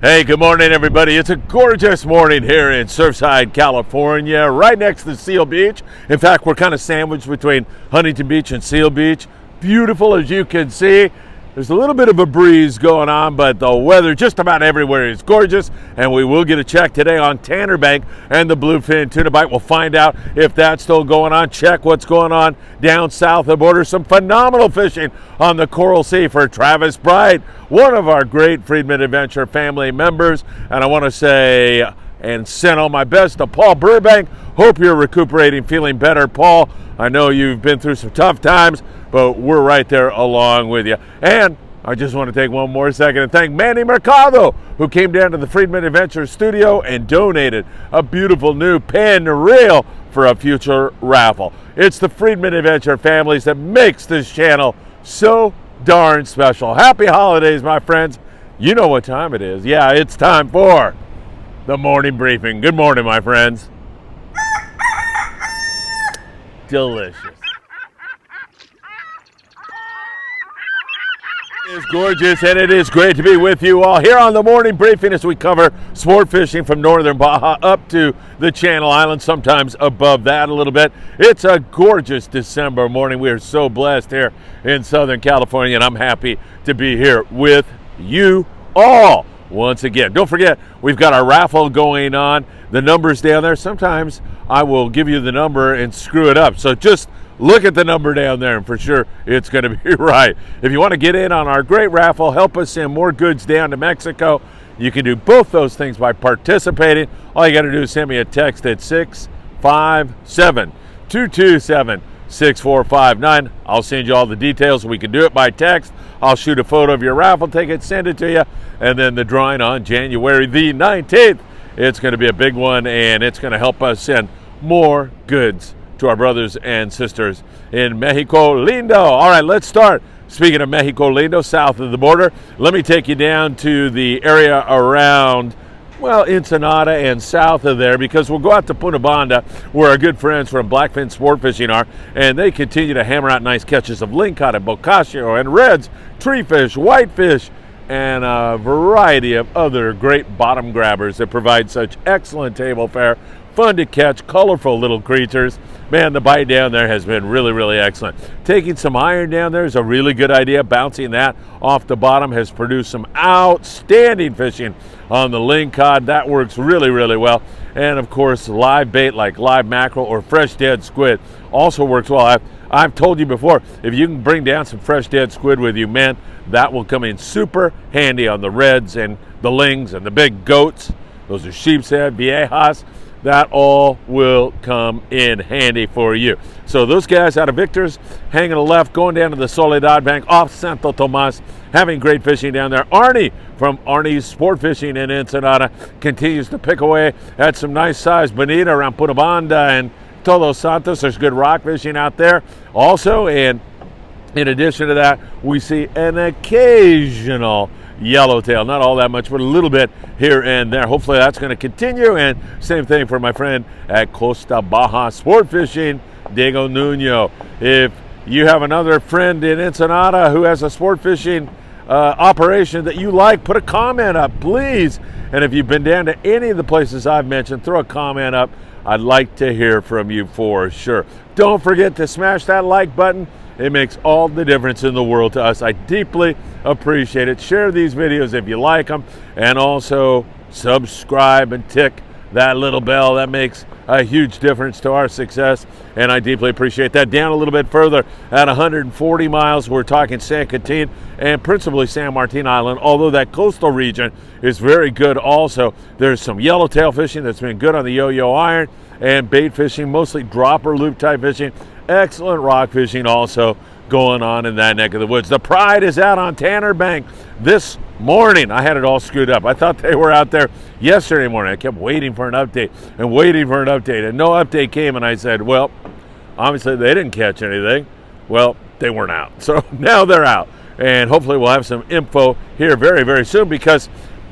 Hey, good morning, everybody. It's a gorgeous morning here in Surfside, California, right next to Seal Beach. In fact, we're kind of sandwiched between Huntington Beach and Seal Beach. Beautiful, as you can see. There's a little bit of a breeze going on, but the weather just about everywhere is gorgeous, and we will get a check today on Tanner Bank and the Bluefin tuna bite. We'll find out if that's still going on, check what's going on down south of the border. Some phenomenal fishing on the Coral Sea for Travis Bright, one of our great Friedman Adventure family members, and I want to say and send all my best to Paul Burbank. Hope you're recuperating, feeling better, Paul. I know you've been through some tough times, but we're right there along with you. And I just want to take one more second and thank Manny Mercado, who came down to the Friedman Adventures studio and donated a beautiful new pen reel for a future raffle. It's the Friedman Adventure families that makes this channel so darn special. Happy holidays, my friends. You know what time it is. Yeah, it's time for the morning briefing. Good morning, my friends. Delicious. It is gorgeous, and it is great to be with you all here on the morning briefing as we cover sport fishing from northern Baja up to the Channel Islands, sometimes above that a little bit. It's a gorgeous December morning. We are so blessed here in Southern California, and I'm happy to be here with you all once again. Don't forget, we've got our raffle going on. The number's down there. Sometimes I will give you the number and screw it up. So just look at the number down there, and for sure it's going to be right. If you want to get in on our great raffle, help us send more goods down to Mexico, you can do both those things by participating. All you got to do is send me a text at 657-227-6459. I'll send you all the details. We can do it by text. I'll shoot a photo of your raffle ticket, send it to you, and then the drawing on January the 19th. It's going to be a big one, and it's going to help us send more goods to our brothers and sisters in Mexico Lindo. All right, let's start. Speaking of Mexico Lindo, south of the border, let me take you down to the area around, well, Ensenada and south of there, because we'll go out to Punta Banda, where our good friends from Blackfin Sport Fishing are, and they continue to hammer out nice catches of lingcod and bocacio and reds, treefish, whitefish, and a variety of other great bottom grabbers that provide such excellent table fare. Fun to catch, colorful little creatures. Man, the bite down there has been really, really excellent. Taking some iron down there is a really good idea. Bouncing that off the bottom has produced some outstanding fishing on the lingcod. That works really, really well. And of course, live bait like live mackerel or fresh dead squid also works well. I've told you before, if you can bring down some fresh dead squid with you, man, that will come in super handy on the reds and the lings and the big goats. Those are sheep's head, viejas. That all will come in handy for you. So those guys out of Victor's, hanging a left, going down to the Soledad Bank off Santo Tomas, having great fishing down there. Arnie from Arnie's Sport Fishing in Ensenada continues to pick away at some nice size bonita around Punta Banda and Todos Santos. There's good rock fishing out there also, and in addition to that, we see an occasional yellowtail, not all that much, but a little bit here and there. Hopefully that's going to continue, and same thing for my friend at Costa Baja Sport Fishing, Diego Nuno. If you have another friend in Ensenada who has a sport fishing operation that you like, put a comment up, please. And if you've been down to any of the places I've mentioned, throw a comment up. I'd like to hear from you for sure. Don't forget to smash that like button. It makes all the difference in the world to us. I deeply appreciate it. Share these videos if you like them, and also subscribe and tick that little bell. That makes a huge difference to our success, and I deeply appreciate that. Down a little bit further at 140 miles, we're talking San Quintin and principally San Martin Island, although that coastal region is very good also. There's some yellowtail fishing that's been good on the yo-yo iron, and bait fishing, mostly dropper loop type fishing. Excellent rock fishing also going on in that neck of the woods. The Pride is out on Tanner Bank this morning. I had it all screwed up. I thought they were out there yesterday morning. I kept waiting for an update and waiting for an update, and no update came, and I said, well, obviously they didn't catch anything. Well, they weren't out. So now they're out, and hopefully we'll have some info here very, very soon, because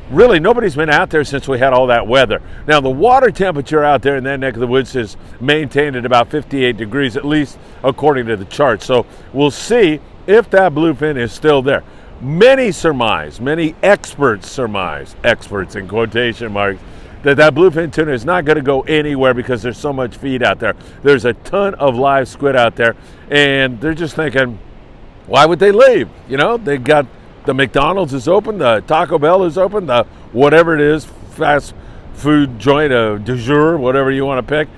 really nobody's been out there since we had all that weather. Now the water temperature out there in that neck of the woods is maintained at about 58 degrees, at least according to the chart. So we'll see if that bluefin is still there. many surmise, many experts surmise, experts in quotation marks, that bluefin tuna is not going to go anywhere because there's so much feed out there. There's a ton of live squid out there, and they're just thinking, why would they leave? You know, they got the McDonald's is open, the Taco Bell is open, the whatever it is, fast food joint of du jour, whatever you want to pick.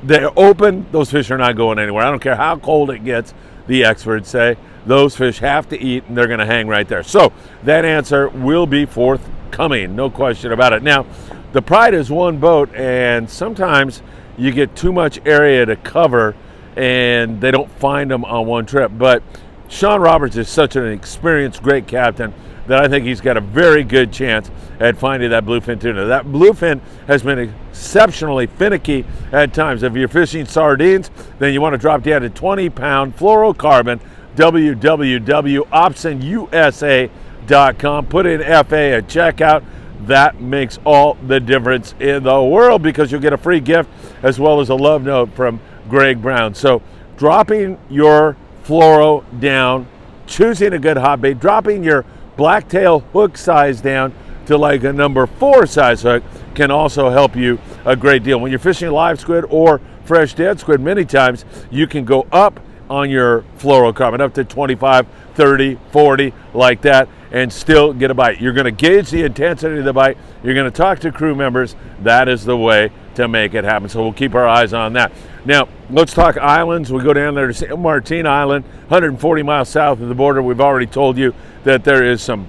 They're open. Those fish are not going anywhere. I don't care how cold it gets, the experts say. Those fish have to eat, and they're going to hang right there. So that answer will be forthcoming, no question about it. Now, the Pride is one boat, and sometimes you get too much area to cover, and they don't find them on one trip. But Sean Roberts is such an experienced, great captain that I think he's got a very good chance at finding that bluefin tuna. That bluefin has been exceptionally finicky at times. If you're fishing sardines, then you want to drop down to 20-pound fluorocarbon, www.optionusa.com. Put in FA at checkout. That makes all the difference in the world because you'll get a free gift as well as a love note from Greg Brown. So dropping your fluoro down, choosing a good hot bait, dropping your blacktail hook size down to like a number 4 size hook can also help you a great deal. When you're fishing live squid or fresh dead squid, many times you can go up on your fluorocarbon up to 25, 30, 40 like that and still get a bite. You're going to gauge the intensity of the bite. You're going to talk to crew members. That is the way to make it happen. So we'll keep our eyes on that. Now, let's talk islands. We go down there to San Martin Island, 140 miles south of the border. We've already told you that there is some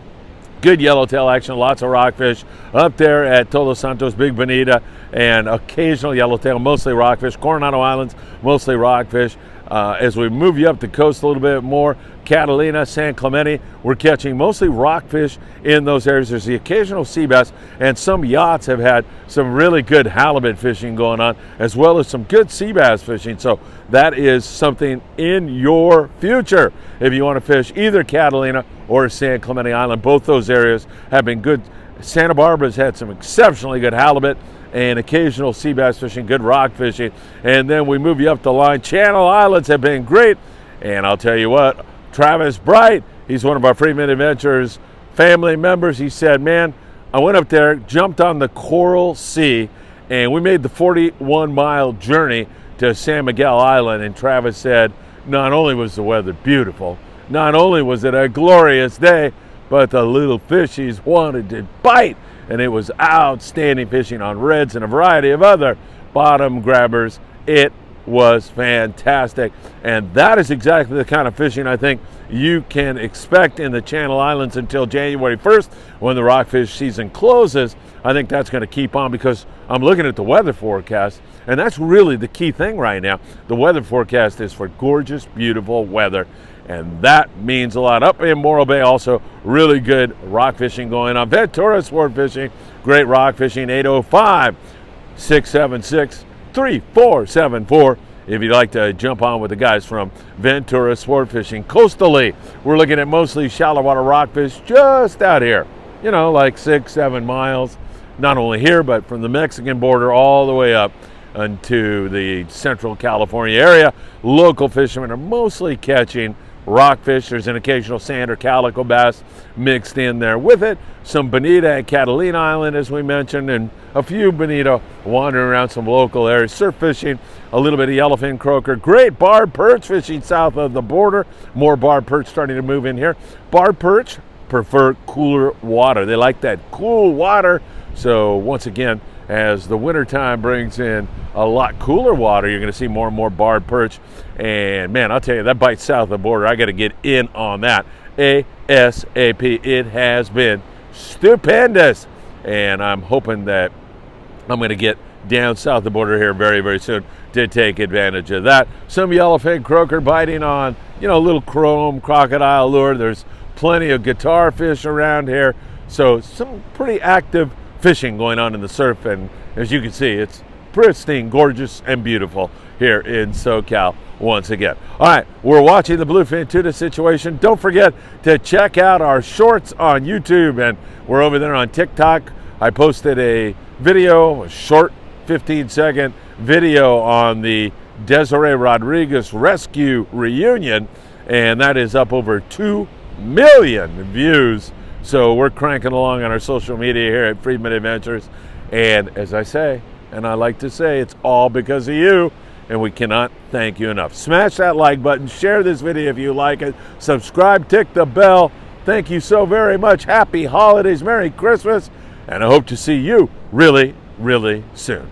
good yellowtail action, lots of rockfish up there at Todos Santos, Big Bonita, and occasional yellowtail, mostly rockfish. Coronado Islands, mostly rockfish. As we move you up the coast a little bit more, Catalina, San Clemente, we're catching mostly rockfish in those areas. There's the occasional sea bass, and some yachts have had some really good halibut fishing going on, as well as some good sea bass fishing. So that is something in your future if you want to fish either Catalina or San Clemente Island. Both those areas have been good. Santa Barbara's had some exceptionally good halibut and occasional sea bass fishing, good rock fishing. And then we move you up the line. Channel Islands have been great. And I'll tell you what, Travis Bright, he's one of our Friedman Adventures family members. He said, man, I went up there, jumped on the Coral Sea, and we made the 41-mile journey to San Miguel Island. And Travis said, not only was the weather beautiful, not only was it a glorious day, but the little fishies wanted to bite. And it was outstanding fishing on reds and a variety of other bottom grabbers. It was fantastic. And that is exactly the kind of fishing I think you can expect in the Channel Islands until January 1st when the rockfish season closes. I think that's going to keep on because I'm looking at the weather forecast, and that's really the key thing right now. The weather forecast is for gorgeous, beautiful weather. And that means a lot. Up in Morro Bay, also really good rock fishing going on. Ventura Sport Fishing, great rock fishing, 805-676-3474. If you'd like to jump on with the guys from Ventura Sport Fishing. Coastally, we're looking at mostly shallow water rockfish just out here. You know, like 6-7 miles. Not only here, but from the Mexican border all the way up into the Central California area. Local fishermen are mostly catching rockfish. There's an occasional sand or calico bass mixed in there with it. Some bonita and Catalina Island, as we mentioned, and a few bonita wandering around some local areas. Surf fishing, a little bit of yellowfin croaker. Great barred perch fishing south of the border. More barred perch starting to move in here. Barred perch prefer cooler water. They like that cool water. So once again, as the wintertime brings in a lot cooler water, you're going to see more and more barred perch. And man, I'll tell you, that bite south of the border, I got to get in on that ASAP. It has been stupendous. And I'm hoping that I'm going to get down south of the border here very, very soon to take advantage of that. Some yellowfin croaker biting on, you know, little chrome crocodile lure. There's plenty of guitar fish around here. So some pretty active fishing going on in the surf, and as you can see, it's pristine, gorgeous, and beautiful here in SoCal once again. All right, we're watching the bluefin tuna situation. Don't forget to check out our shorts on YouTube, and we're over there on TikTok. I posted a video, a short 15-second video on the Desiree Rodriguez rescue reunion, and that is up over 2 million views. So we're cranking along on our social media here at Friedman Adventures. And as I say, and I like to say, it's all because of you, and we cannot thank you enough. Smash that like button, share this video if you like it, subscribe, tick the bell. Thank you so very much. Happy holidays, Merry Christmas, and I hope to see you really, really soon.